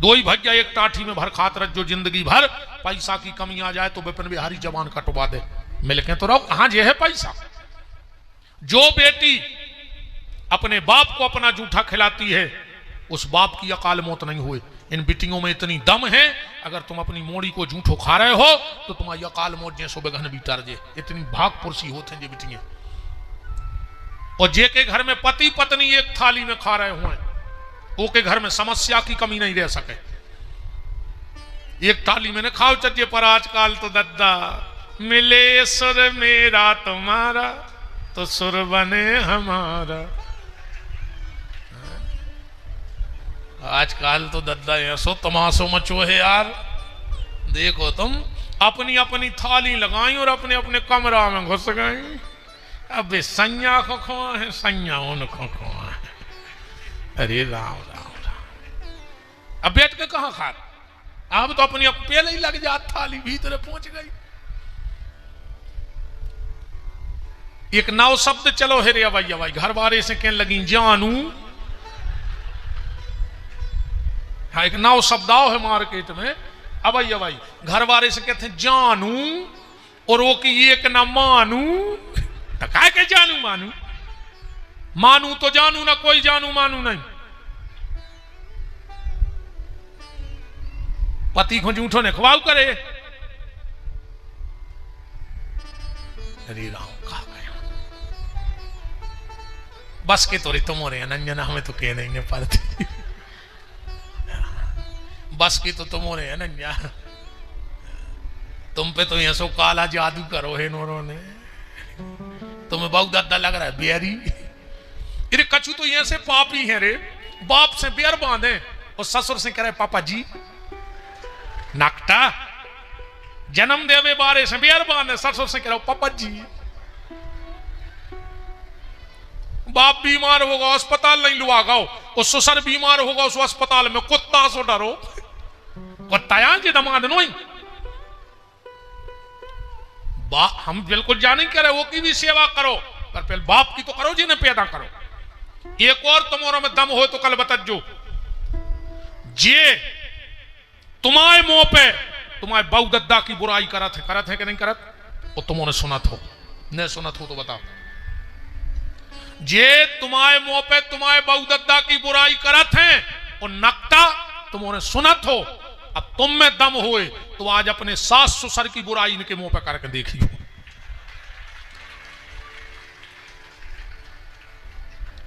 2 ही भज्जा एक टाठी में भर खात रख जो जिंदगी भर पैसा की कमी आ जाए तो विपिन बिहारी जवान कटवा दे मिलके तो रहो कहां जे है पैसा। जो बेटी अपने बाप को अपना जूठा खिलाती है उस बाप की अकाल मौत नहीं हुई। इन बिटियों में इतनी दम है अगर तुम अपनी मोड़ी को जूठो खा रहे हो तो तुम्हारी अकाल मौत जैसो बेगन बीतर जे इतनी भाग पुरसी होते हैं ये बिटियां। और जे के घर में पति पत्नी एक थाली में खा रहे हुए वो के घर में समस्या की कमी नहीं रह सके। एक थाली में न खाओ चलिए पर आजकल तो दद्दा मिले सुर मेरा तुम्हारा तो सुर बने हमारा। आजकल तो दद्दा ऐसो तमाशो मचो है यार। देखो तुम अपनी अपनी थाली लगाई और अपने अपने कमरा में घुस गई। अब सैया को खुआ है सैया उनको खुआ है। अरे राम राम राम अब बैठ के कहां खा अब तो अपनी पहले ही लग जा थाली भीतर पहुंच गई। एक नाव शब्द चलो है रे भाई घर बारे से कहने लगी जानू। हाँ एक नाव शब्दाओ है मार्केट में अब भाई घर वाले से कहते हैं जानू और वो की एक ना मानू तो क्या के जानू मानू मानू तो जानू ना कोई जानू मानू नहीं। पति को झूठो ने खवाऊ करे। अरे राम कहा गया बस के तोरे तुम हो रहे नंजना हमें तो कह नहीं पाती बस की तो तुम हो रहे हैं नंजा तुम पे तो ये सो काला जादू करो है नोरों ने तुम्हें बहुत दद्दा लग रहा है बिहारी। अरे कछु तो यहाँ से पापी है रे बाप से बियर बांधे और ससुर से कह रहे पापा जी नकटा जन्म देवे बारे से बियर बांधे ससुर से कह रहे पापा जी। बाप बीमार होगा अस्पताल नहीं लुआ गाओ और ससुर बीमार होगा उस अस्पताल में कुत्ता सो डरो कुत्ता जी दमाद नो हम बिल्कुल जाने कह रहे वो की भी सेवा करो पर पहले बाप की तो करो जिन्हें पैदा करो। एक और तुम्हारा में दम हो तो कल बतजो जे तुम्हारे मुंह पे तुम्हारे बाऊ दद्दा की बुराई करत है कि नहीं करत और तुमने सुनत हो नहीं सुनत हो तो बताओ। जे तुम्हारे मुंह पे तुम्हारे बाऊ दद्दा की बुराई करत है और नकटा तुमने सुनत हो अब तुम में दम होए तो आज अपने सास ससुर की बुराई इनके मुंह पे करके देखियो।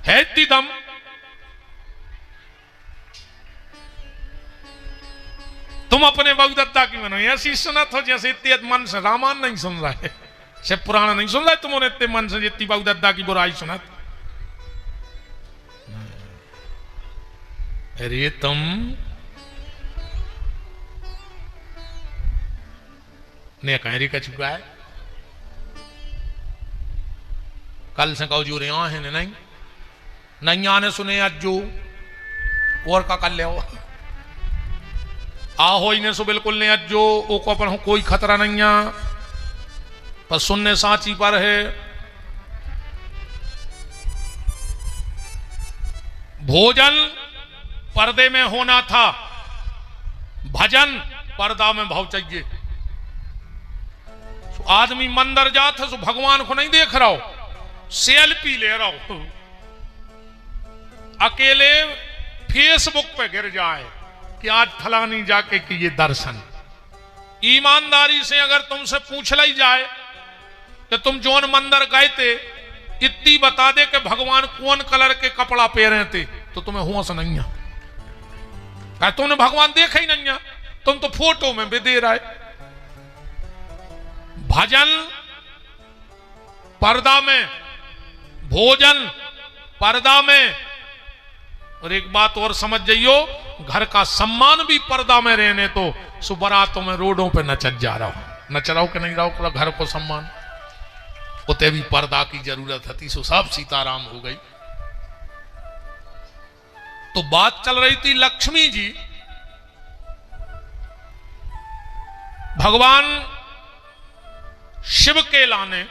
है इतनी दम। तुम अपने बहुदत्ता की मनो ऐसी सुना तो जैसे इतने मन से रामायण नहीं सुन रहा है, से पुराना नहीं सुन रहा है, तुमने इतने मन से जितनी बहुदत्ता की बुराई सुना। अरे तुम ने कह का चुका है, कल से कहो जो रे है नहीं नहीं आने सुने आज जो और का कर ले आहो इन्हें सो बिल्कुल नहीं अज्जो ओ को अपन कोई खतरा नहीं है, पर सुनने साची पर है। भोजन पर्दे में होना था, भजन पर्दा में भाव चाहिए। आदमी मंदिर जाता है सो भगवान को नहीं देख रहा हो, सेल्फी ले रहा हो, अकेले फेसबुक पे गिर जाए कि आज फलानी जाके कि ये दर्शन। ईमानदारी से अगर तुमसे पूछ ली जाए कि तुम जोन मंदिर गए थे इतनी बता दे कि भगवान कौन कलर के कपड़ा पहने थे, तो तुम्हें होश नहीं है, तुमने भगवान देखा ही नहीं है, तुम तो फोटो में भी दे रहे। भजन पर्दा में, भोजन पर्दा में, और एक बात और समझ जाइयो, घर का सम्मान भी पर्दा में रहने तो सुबरातों में रोडों पे नचत जा रहा हो, नच रहा हो कि नहीं रहा हो, घर को सम्मान उते भी पर्दा की जरूरत थी, सो सब सीताराम हो गई। तो बात चल रही थी लक्ष्मी जी, भगवान शिव के लाने